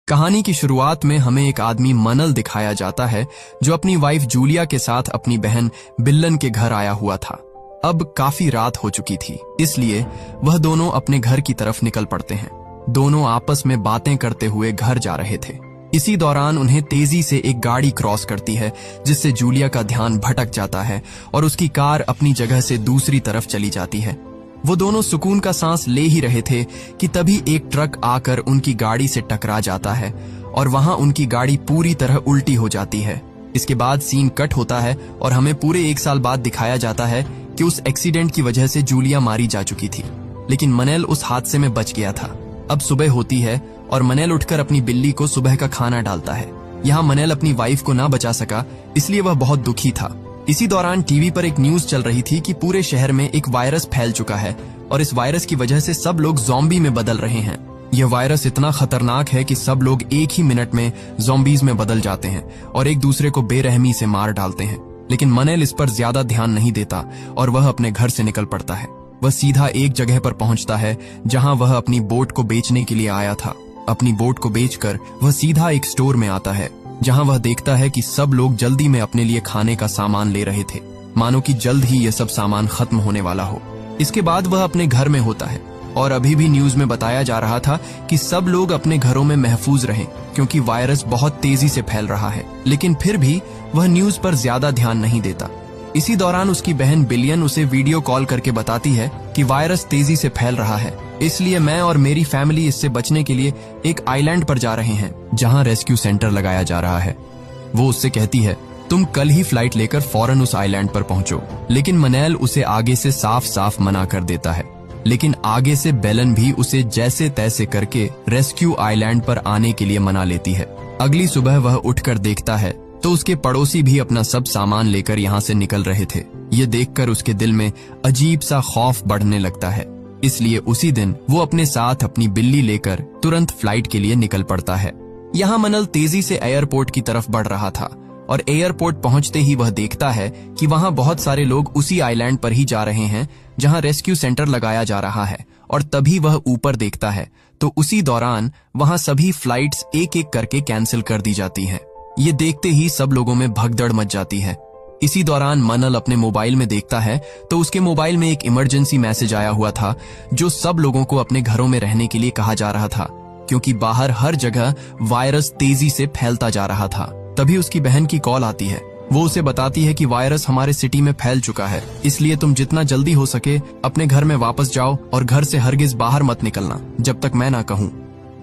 कहानी की शुरुआत में हमें एक आदमी मनल दिखाया जाता है जो अपनी वाइफ जूलिया के साथ अपनी बहन बिल्लन के घर आया हुआ था। अब काफी रात हो चुकी थी, इसलिए वह दोनों अपने घर की तरफ निकल पड़ते हैं। दोनों आपस में बातें करते हुए घर जा रहे थे। इसी दौरान उन्हें तेजी से एक गाड़ी क्रॉस करती है, जिससे जूलिया का ध्यान भटक जाता है और उसकी कार अपनी जगह से दूसरी तरफ चली जाती है। वो दोनों सुकून का सांस ले ही रहे थे कि तभी एक ट्रक आकर उनकी गाड़ी से टकरा जाता है और वहां उनकी गाड़ी पूरी तरह उल्टी हो जाती है। इसके बाद सीन कट होता है और हमें पूरे 1 साल बाद दिखाया जाता है कि उस एक्सीडेंट की वजह से जूलिया मारी जा चुकी थी, लेकिन मनैल उस हादसे में बच गया था। अब सुबह होती है और मनैल उठकर अपनी बिल्ली को सुबह का खाना डालता है। यहाँ मनैल अपनी वाइफ को ना बचा सका, इसलिए वह बहुत दुखी था। इसी दौरान टीवी पर एक न्यूज चल रही थी कि पूरे शहर में एक वायरस फैल चुका है और इस वायरस की वजह से सब लोग ज़ॉम्बी में बदल रहे हैं। यह वायरस इतना खतरनाक है कि सब लोग एक ही मिनट में ज़ॉम्बीज में बदल जाते हैं और एक दूसरे को बेरहमी से मार डालते हैं। लेकिन मनैल इस पर ज्यादा ध्यान नहीं देता और वह अपने घर से निकल पड़ता है। वह सीधा एक जगह पर पहुंचता है जहां वह अपनी बोट को बेचने के लिए आया था। अपनी बोट को बेचकर वह सीधा एक स्टोर में आता है, जहां वह देखता है कि सब लोग जल्दी में अपने लिए खाने का सामान ले रहे थे, मानो कि जल्द ही यह सब सामान खत्म होने वाला हो। इसके बाद वह अपने घर में होता है और अभी भी न्यूज में बताया जा रहा था कि सब लोग अपने घरों में महफूज रहें क्योंकि वायरस बहुत तेजी से फैल रहा है। लेकिन फिर भी वह न्यूज पर ज्यादा ध्यान नहीं देता। इसी दौरान उसकी बहन बिलियन उसे वीडियो कॉल करके बताती है कि वायरस तेजी से फैल रहा है, इसलिए मैं और मेरी फैमिली इससे बचने के लिए एक आइलैंड पर जा रहे हैं जहां रेस्क्यू सेंटर लगाया जा रहा है। वो उससे कहती है, तुम कल ही फ्लाइट लेकर फौरन उस आइलैंड पर पहुंचो। लेकिन मनैल उसे आगे से साफ साफ मना कर देता है। लेकिन आगे से बेलन भी उसे जैसे तैसे करके रेस्क्यू आइलैंड पर आने के लिए मना लेती है। अगली सुबह वह उठकर देखता है तो उसके पड़ोसी भी अपना सब सामान लेकर यहाँ से निकल रहे थे। ये देखकर उसके दिल में अजीब सा खौफ बढ़ने लगता है, इसलिए उसी दिन वो अपने साथ अपनी बिल्ली लेकर तुरंत फ्लाइट के लिए निकल पड़ता है। यहाँ मनल तेजी से एयरपोर्ट की तरफ बढ़ रहा था और एयरपोर्ट पहुंचते ही वह देखता है कि वहां बहुत सारे लोग उसी आइलैंड पर ही जा रहे हैं जहां रेस्क्यू सेंटर लगाया जा रहा है। और तभी वह ऊपर देखता है तो उसी दौरान वहां सभी फ्लाइट्स एक एक करके कैंसिल कर दी जाती हैं। ये देखते ही सब लोगों में भगदड़ मच जाती है। इसी दौरान मनल अपने मोबाइल में देखता है तो उसके मोबाइल में एक इमरजेंसी मैसेज आया हुआ था जो सब लोगों को अपने घरों में रहने के लिए कहा जा रहा था, क्योंकि बाहर हर जगह वायरस तेजी से फैलता जा रहा था। तभी उसकी बहन की कॉल आती है। वो उसे बताती है कि वायरस हमारे सिटी में फैल चुका है, इसलिए तुम जितना जल्दी हो सके अपने घर में वापस जाओ और घर से हरगिज बाहर मत निकलना जब तक मैं ना कहूँ।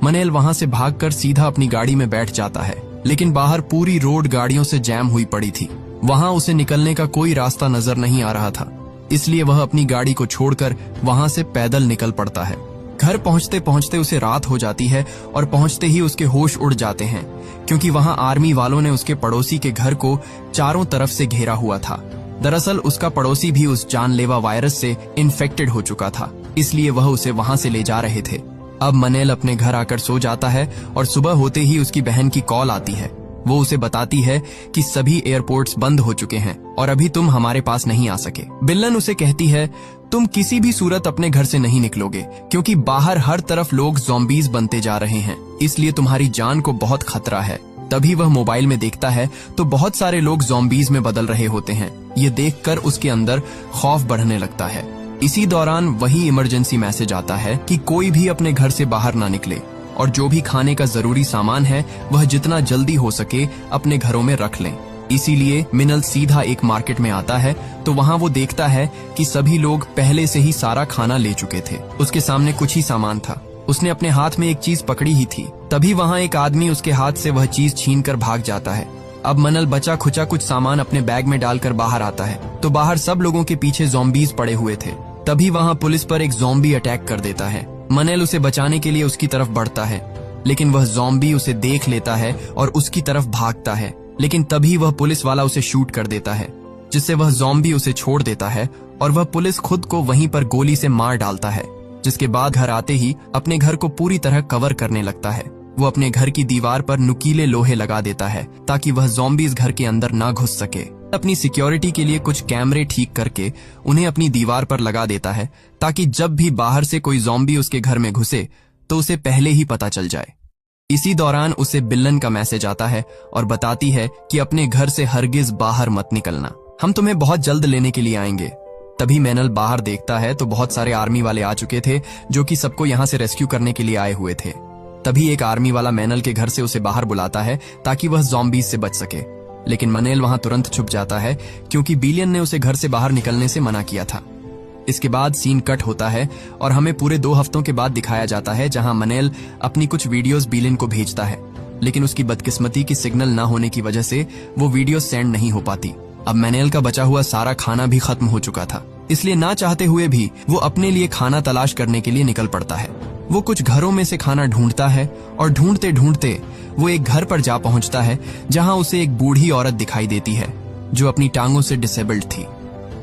मनैल वहां से भागकर सीधा अपनी गाड़ी में बैठ जाता है, लेकिन बाहर पूरी रोड गाड़ियों से जैम हुई पड़ी थी। वहां उसे निकलने का कोई रास्ता नजर नहीं आ रहा था, इसलिए वह अपनी गाड़ी को छोड़कर वहां से पैदल निकल पड़ता है। घर पहुंचते पहुंचते उसे रात हो जाती है और पहुंचते ही उसके होश उड़ जाते हैं, क्योंकि वहां आर्मी वालों ने उसके पड़ोसी के घर को चारों तरफ से घेरा हुआ था। दरअसल उसका पड़ोसी भी उस जानलेवा वायरस से इन्फेक्टेड हो चुका था, इसलिए वह उसे वहां से ले जा रहे थे। अब मनैल अपने घर आकर सो जाता है और सुबह होते ही उसकी बहन की कॉल आती है। वो उसे बताती है कि सभी एयरपोर्ट्स बंद हो चुके हैं और अभी तुम हमारे पास नहीं आ सके। बिल्लन उसे कहती है, तुम किसी भी सूरत अपने घर से नहीं निकलोगे, क्योंकि बाहर हर तरफ लोग ज़ॉम्बीज बनते जा रहे हैं, इसलिए तुम्हारी जान को बहुत खतरा है। तभी वह मोबाइल में देखता है तो बहुत सारे लोग ज़ॉम्बीज में बदल रहे होते हैं। ये देखकर उसके अंदर खौफ बढ़ने लगता है। इसी दौरान वही इमरजेंसी मैसेज आता है कि कोई भी अपने घर से बाहर ना निकले और जो भी खाने का जरूरी सामान है वह जितना जल्दी हो सके अपने घरों में रख लें। इसीलिए मिनल सीधा एक मार्केट में आता है तो वहां वो देखता है कि सभी लोग पहले से ही सारा खाना ले चुके थे। उसके सामने कुछ ही सामान था। उसने अपने हाथ में एक चीज पकड़ी ही थी, तभी वहां एक आदमी उसके हाथ से वह चीज छीन कर भाग जाता है। अब मनल बचा खुचा कुछ सामान अपने बैग में डालकर बाहर आता है तो बाहर सब लोगों के पीछे ज़ॉम्बीज पड़े हुए थे। तभी वहां पुलिस पर एक ज़ॉम्बी अटैक कर देता है। मनैल उसे बचाने के लिए उसकी तरफ बढ़ता है, लेकिन वह ज़ॉम्बी उसे देख लेता है और उसकी तरफ भागता है। लेकिन तभी वह पुलिस वाला उसे शूट कर देता है, जिससे वह ज़ॉम्बी उसे छोड़ देता है और वह पुलिस खुद को वहीं पर गोली से मार डालता है। जिसके बाद घर आते ही अपने घर को पूरी तरह कवर करने लगता है। वो अपने घर की दीवार पर नुकीले लोहे लगा देता है ताकि वह ज़ॉम्बीज घर के अंदर ना घुस सके। अपनी सिक्योरिटी के लिए कुछ कैमरे ठीक करके उन्हें अपनी दीवार पर लगा देता है, ताकि जब भी बाहर से कोई ज़ॉम्बी उसके घर में घुसे तो उसे पहले ही पता चल जाए। इसी दौरान उसे बिल्लन का मैसेज आता है और बताती है कि अपने घर से हरगिज बाहर मत निकलना, हम तुम्हें बहुत जल्द लेने के लिए आएंगे। तभी मैनल बाहर देखता है तो बहुत सारे आर्मी वाले आ चुके थे जो कि सबको यहाँ से रेस्क्यू करने के लिए आए हुए थे। तभी एक आर्मी वाला मैनल के घर से उसे बाहर बुलाता है ताकि वह ज़ॉम्बीज से बच सके, लेकिन मैनल वहां तुरंत छुप जाता है क्योंकि बिलियन ने उसे घर से बाहर निकलने से मना किया था। इसके बाद सीन कट होता है और हमें पूरे 2 हफ्तों के बाद दिखाया जाता है जहां मैनल अपनी कुछ वीडियोस बिलियन को भेजता है, लेकिन उसकी बदकिस्मती की सिग्नल ना होने की वजह से वो वीडियो सेंड नहीं हो पाती। अब मैनल का बचा हुआ सारा खाना भी खत्म हो चुका था, इसलिए ना चाहते हुए भी वो अपने लिए खाना तलाश करने के लिए निकल पड़ता है। वो कुछ घरों में से खाना ढूंढता है और ढूंढते ढूंढते वो एक घर पर जा पहुंचता है जहां उसे एक बूढ़ी औरत दिखाई देती है जो अपनी टांगों से डिसेबल्ड थी।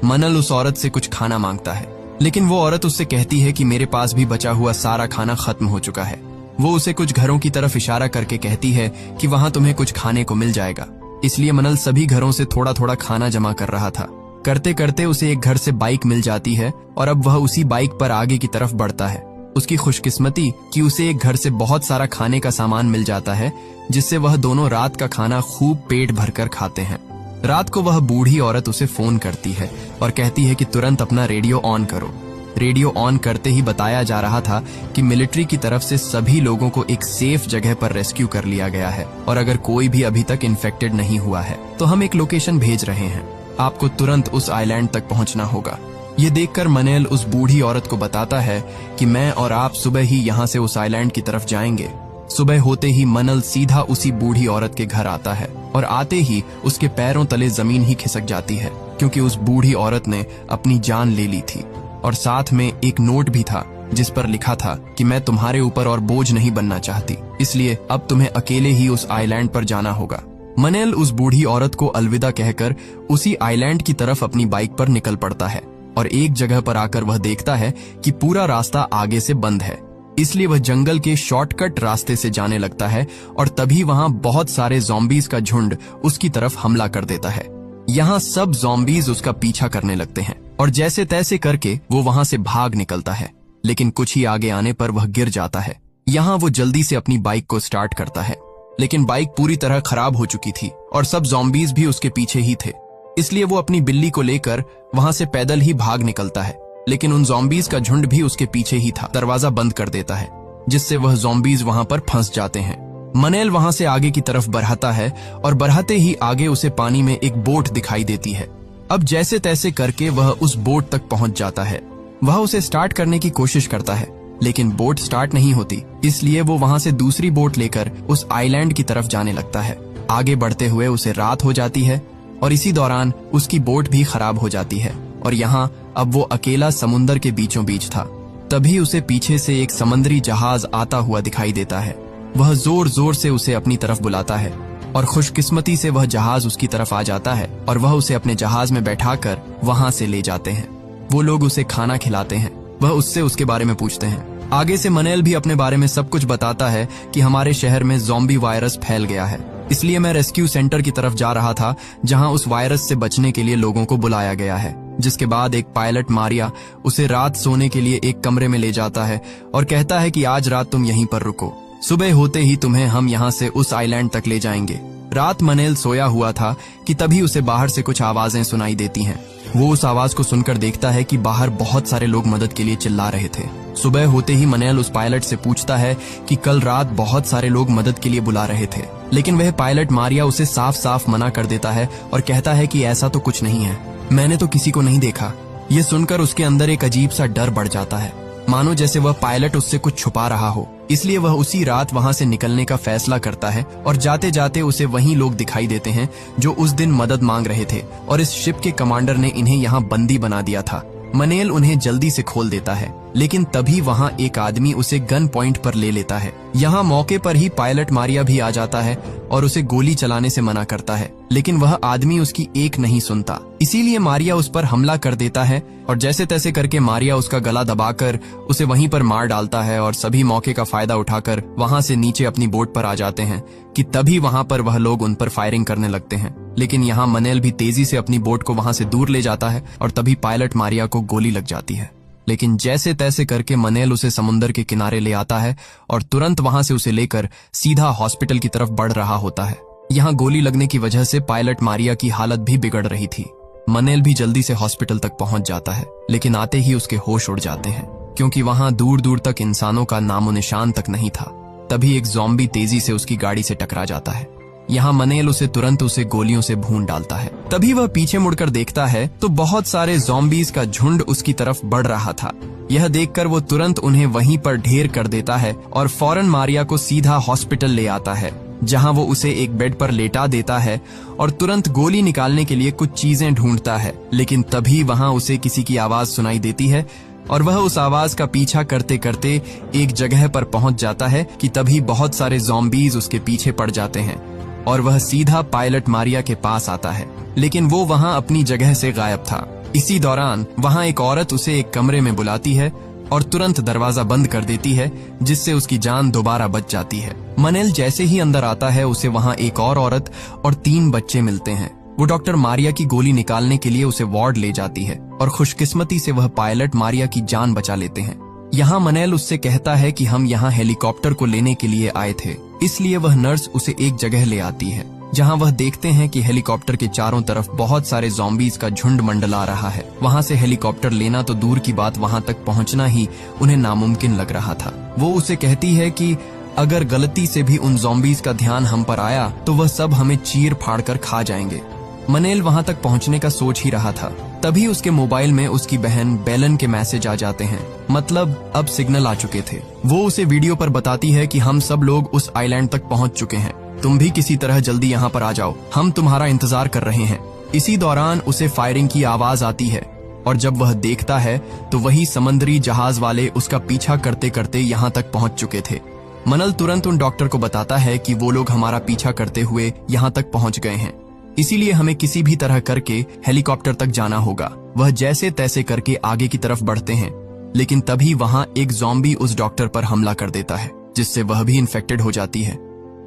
मनल उस औरत से कुछ खाना मांगता है, लेकिन वो औरत उससे कहती है कि मेरे पास भी बचा हुआ सारा खाना खत्म हो चुका है। वो उसे कुछ घरों की तरफ इशारा करके कहती है कि वहां तुम्हें कुछ खाने को मिल जाएगा। इसलिए मनल सभी घरों से थोड़ा थोड़ा खाना जमा कर रहा था। करते करते उसे एक घर से बाइक मिल जाती है और अब वह उसी बाइक पर आगे की तरफ बढ़ता है। उसकी खुशकिस्मती कि उसे एक घर से बहुत सारा खाने का सामान मिल जाता है, जिससे वह दोनों रात का खाना खूब पेट भरकर खाते हैं। रात को वह बूढ़ी औरत उसे फोन करती है और कहती है कि तुरंत अपना रेडियो ऑन करो। रेडियो ऑन करते ही बताया जा रहा था कि मिलिट्री की तरफ से सभी लोगों को एक सेफ जगह पर रेस्क्यू कर लिया गया है और अगर कोई भी अभी तक इन्फेक्टेड नहीं हुआ है तो हम एक लोकेशन भेज रहे हैं, आपको तुरंत उस आइलैंड तक पहुंचना होगा। ये देखकर मनल उस बूढ़ी औरत को बताता है कि मैं और आप सुबह ही यहाँ से उस आइलैंड की तरफ जाएंगे। सुबह होते ही मनल सीधा उसी बूढ़ी औरत के घर आता है और आते ही उसके पैरों तले जमीन ही खिसक जाती है क्योंकि उस बूढ़ी औरत ने अपनी जान ले ली थी और साथ में एक नोट भी था जिस पर लिखा था कि मैं तुम्हारे ऊपर और बोझ नहीं बनना चाहती, इसलिए अब तुम्हें अकेले ही उस आइलैंड पर जाना होगा। मनल उस बूढ़ी औरत को अलविदा कहकर उसी आइलैंड की तरफ अपनी बाइक पर निकल पड़ता है और एक जगह पर आकर वह देखता है कि पूरा रास्ता आगे से बंद है, इसलिए वह जंगल के शॉर्टकट रास्ते से जाने लगता है और तभी वहां बहुत सारे ज़ॉम्बीज का झुंड उसकी तरफ हमला कर देता है। यहाँ सब ज़ॉम्बीज उसका पीछा करने लगते हैं और जैसे तैसे करके वो वहां से भाग निकलता है, लेकिन कुछ ही आगे आने पर वह गिर जाता है। यहाँ वो जल्दी से अपनी बाइक को स्टार्ट करता है, लेकिन बाइक पूरी तरह खराब हो चुकी थी और सब ज़ॉम्बीज भी उसके पीछे ही थे, इसलिए वो अपनी बिल्ली को लेकर वहां से पैदल ही भाग निकलता है, लेकिन उन ज़ॉम्बीज का झुंड भी उसके पीछे ही था। दरवाजा बंद कर देता है जिससे वह ज़ॉम्बीज वहां पर फंस जाते हैं। मनल वहां से आगे की तरफ बढ़ाता है और बढ़ाते ही आगे उसे पानी में एक बोट दिखाई देती है। अब जैसे तैसे करके वह उस बोट तक पहुंच जाता है। वह उसे स्टार्ट करने की कोशिश करता है, लेकिन बोट स्टार्ट नहीं होती, इसलिए वो वहां से दूसरी बोट लेकर उस आइलैंड की तरफ जाने लगता है। आगे बढ़ते हुए उसे रात हो जाती है और इसी दौरान उसकी बोट भी खराब हो जाती है और यहाँ अब वो अकेला समुंदर के बीचों बीच था। तभी उसे पीछे से एक समुद्री जहाज आता हुआ दिखाई देता है। वह जोर जोर से उसे अपनी तरफ बुलाता है और खुशकिस्मती से वह जहाज उसकी तरफ आ जाता है और वह उसे अपने जहाज में बैठाकर वहां से ले जाते हैं। वो लोग उसे खाना खिलाते हैं। वह उससे उसके बारे में पूछते हैं। आगे से मनल भी अपने बारे में सब कुछ बताता है कि हमारे शहर में ज़ॉम्बी वायरस फैल गया है, इसलिए मैं रेस्क्यू सेंटर की तरफ जा रहा था जहां उस वायरस से बचने के लिए लोगों को बुलाया गया है। जिसके बाद एक पायलट मारिया उसे रात सोने के लिए एक कमरे में ले जाता है और कहता है कि आज रात तुम यहीं पर रुको, सुबह होते ही तुम्हें हम यहाँ से उस आइलैंड तक ले जाएंगे। रात मनल सोया हुआ था कि तभी उसे बाहर से कुछ आवाजें सुनाई देती हैं। वो उस आवाज को सुनकर देखता है कि बाहर बहुत सारे लोग मदद के लिए चिल्ला रहे थे। सुबह होते ही मनल उस पायलट से पूछता है कि कल रात बहुत सारे लोग मदद के लिए बुला रहे थे, लेकिन वह पायलट मारिया उसे साफ साफ मना कर देता है और कहता है कि ऐसा तो कुछ नहीं है, मैंने तो किसी को नहीं देखा। ये सुनकर उसके अंदर एक अजीब सा डर बढ़ जाता है, मानो जैसे वह पायलट उससे कुछ छुपा रहा हो। इसलिए वह उसी रात वहां से निकलने का फैसला करता है और जाते जाते उसे वही लोग दिखाई देते हैं जो उस दिन मदद मांग रहे थे और इस शिप के कमांडर ने इन्हें यहाँ बंदी बना दिया था। मनल उन्हें जल्दी से खोल देता है, लेकिन तभी वहां एक आदमी उसे गन पॉइंट पर ले लेता है। यहाँ मौके पर ही पायलट मारिया भी आ जाता है और उसे गोली चलाने से मना करता है, लेकिन वह आदमी उसकी एक नहीं सुनता। इसीलिए मारिया उस पर हमला कर देता है और जैसे तैसे करके मारिया उसका गला दबाकर उसे वहीं पर मार डालता है और सभी मौके का फायदा उठाकर वहां से नीचे अपनी बोट पर आ जाते हैं कि तभी वहां पर वह लोग उन पर फायरिंग करने लगते हैं। लेकिन यहाँ मनल भी तेजी से अपनी बोट को वहां से दूर ले जाता है और तभी पायलट मारिया को गोली लग जाती है। लेकिन जैसे तैसे करके मनेल उसे समुंदर के किनारे ले आता है और तुरंत वहां से उसे लेकर सीधा हॉस्पिटल की तरफ बढ़ रहा होता है। यहाँ गोली लगने की वजह से पायलट मारिया की हालत भी बिगड़ रही थी। मनेल भी जल्दी से हॉस्पिटल तक पहुंच जाता है, लेकिन आते ही उसके होश उड़ जाते हैं, क्योंकि वहां दूर दूर तक इंसानों का नामो निशान तक नहीं था। तभी एक ज़ॉम्बी तेजी से उसकी गाड़ी से टकरा जाता है। यहाँ मनेल उसे गोलियों से भून डालता है। तभी वह पीछे मुड़कर देखता है तो बहुत सारे ज़ॉम्बीज का झुंड उसकी तरफ बढ़ रहा था। यह देखकर वो तुरंत उन्हें वहीं पर ढेर कर देता है और फौरन मारिया को सीधा हॉस्पिटल ले आता है, जहां वो उसे एक बेड पर लेटा देता है और तुरंत गोली निकालने के लिए कुछ चीजें ढूंढता है। लेकिन तभी वहां उसे किसी की आवाज सुनाई देती है और वह उस आवाज का पीछा करते करते एक जगह पर पहुंच जाता है कि तभी बहुत सारे ज़ॉम्बीज उसके पीछे पड़ जाते हैं और वह सीधा पायलट मारिया के पास आता है, लेकिन वो वहां अपनी जगह से गायब था। इसी दौरान वहां एक औरत उसे एक कमरे में बुलाती है और तुरंत दरवाजा बंद कर देती है, जिससे उसकी जान दोबारा बच जाती है। मनेल जैसे ही अंदर आता है उसे वहां एक और औरत और 3 बच्चे मिलते हैं। वो डॉक्टर मारिया की गोली निकालने के लिए उसे वार्ड ले जाती है और खुशकिस्मती से वह पायलट मारिया की जान बचा लेते हैं। यहाँ मनेल उससे कहता है कि हम यहाँ हेलीकॉप्टर को लेने के लिए आए थे, इसलिए वह नर्स उसे एक जगह ले आती है, जहाँ वह देखते हैं कि हेलीकॉप्टर के चारों तरफ बहुत सारे ज़ॉम्बीज का झुंड मंडला रहा है। वहाँ से हेलीकॉप्टर लेना तो दूर की बात, वहाँ तक पहुँचना ही उन्हें नामुमकिन लग रहा था। वो उसे कहती है कि अगर गलती से भी उन ज़ॉम्बीज का ध्यान हम पर आया तो वह सब हमें चीर फाड़ कर खा जाएंगे। मनेल वहां तक पहुंचने का सोच ही रहा था, तभी उसके मोबाइल में उसकी बहन बेलन के मैसेज आ जाते हैं, मतलब अब सिग्नल आ चुके थे। वो उसे वीडियो पर बताती है कि हम सब लोग उस आइलैंड तक पहुंच चुके हैं, तुम भी किसी तरह जल्दी यहाँ पर आ जाओ, हम तुम्हारा इंतजार कर रहे हैं। इसी दौरान उसे फायरिंग की आवाज आती है और जब वह देखता है तो वही समंदरी जहाज वाले उसका पीछा करते करते यहाँ तक पहुंच चुके थे। मनल तुरंत उन डॉक्टर को बताता है कि वो लोग हमारा पीछा करते हुए यहाँ तक पहुंच गए हैं, इसीलिए हमें किसी भी तरह करके हेलीकॉप्टर तक जाना होगा। वह जैसे तैसे करके आगे की तरफ बढ़ते हैं, लेकिन तभी वहां एक ज़ॉम्बी उस डॉक्टर पर हमला कर देता है, जिससे वह भी इन्फेक्टेड हो जाती है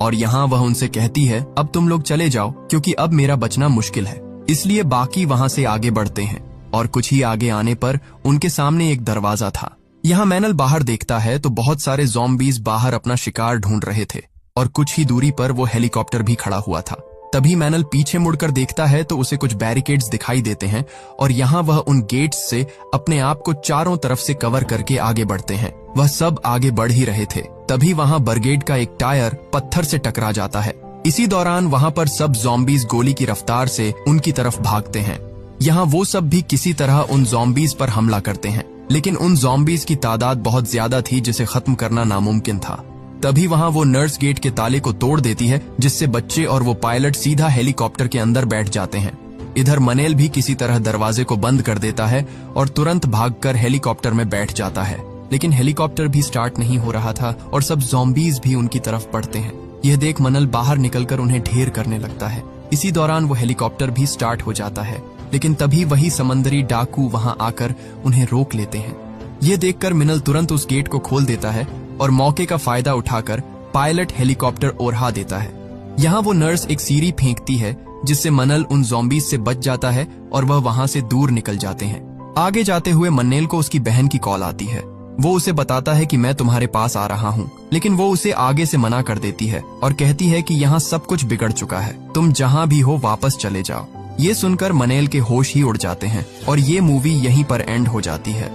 और यहाँ वह उनसे कहती है अब तुम लोग चले जाओ, क्योंकि अब मेरा बचना मुश्किल है। इसलिए बाकी वहां से आगे बढ़ते हैं और कुछ ही आगे आने पर उनके सामने एक दरवाजा था। यहाँ मैनल बाहर देखता है तो बहुत सारे ज़ॉम्बीज बाहर अपना शिकार ढूंढ रहे थे और कुछ ही दूरी पर वो हेलीकॉप्टर भी खड़ा हुआ था। तभी मैनल पीछे मुड़कर देखता है तो उसे कुछ बैरिकेड्स दिखाई देते हैं और यहाँ वह उन गेट्स से अपने आप को चारों तरफ से कवर करके आगे बढ़ते हैं। वह सब आगे बढ़ ही रहे थे, तभी वहाँ बरगेड का एक टायर पत्थर से टकरा जाता है। इसी दौरान वहाँ पर सब ज़ॉम्बीज गोली की रफ्तार से उनकी तरफ भागते हैं। यहाँ वो सब भी किसी तरह उन ज़ॉम्बीज पर हमला करते हैं, लेकिन उन ज़ॉम्बीज की तादाद बहुत ज्यादा थी जिसे खत्म करना नामुमकिन था। तभी वहां वो नर्स गेट के ताले को तोड़ देती है, जिससे बच्चे और वो पायलट सीधा हेलीकॉप्टर के अंदर बैठ जाते हैं। इधर मनेल भी किसी तरह दरवाजे को बंद कर देता है और तुरंत भागकर हेलीकॉप्टर में बैठ जाता है, लेकिन हेलीकॉप्टर भी स्टार्ट नहीं हो रहा था और सब ज़ॉम्बीज भी उनकी तरफ बढ़ते हैं। यह देख मनल बाहर निकलकर उन्हें ढेर करने लगता है। इसी दौरान वो हेलीकॉप्टर भी स्टार्ट हो जाता है, लेकिन तभी वही समंदरी डाकू वहां आकर उन्हें रोक लेते हैं। ये देखकर मिनल तुरंत उस गेट को खोल देता है और मौके का फायदा उठाकर पायलट हेलीकॉप्टर ओढ़ा देता है। यहाँ वो नर्स एक सीढ़ी फेंकती है, जिससे मनल उन ज़ॉम्बीज से बच जाता है और वह वहां से दूर निकल जाते हैं। आगे जाते हुए मन्नेल को उसकी बहन की कॉल आती है। वो उसे बताता है कि मैं तुम्हारे पास आ रहा हूँ, लेकिन वो उसे आगे से मना कर देती है और कहती है कि यहाँ सब कुछ बिगड़ चुका है, तुम जहाँ भी हो वापस चले जाओ। ये सुनकर मन्नेल के होश ही उड़ जाते हैं और ये मूवी यहीं पर एंड हो जाती है।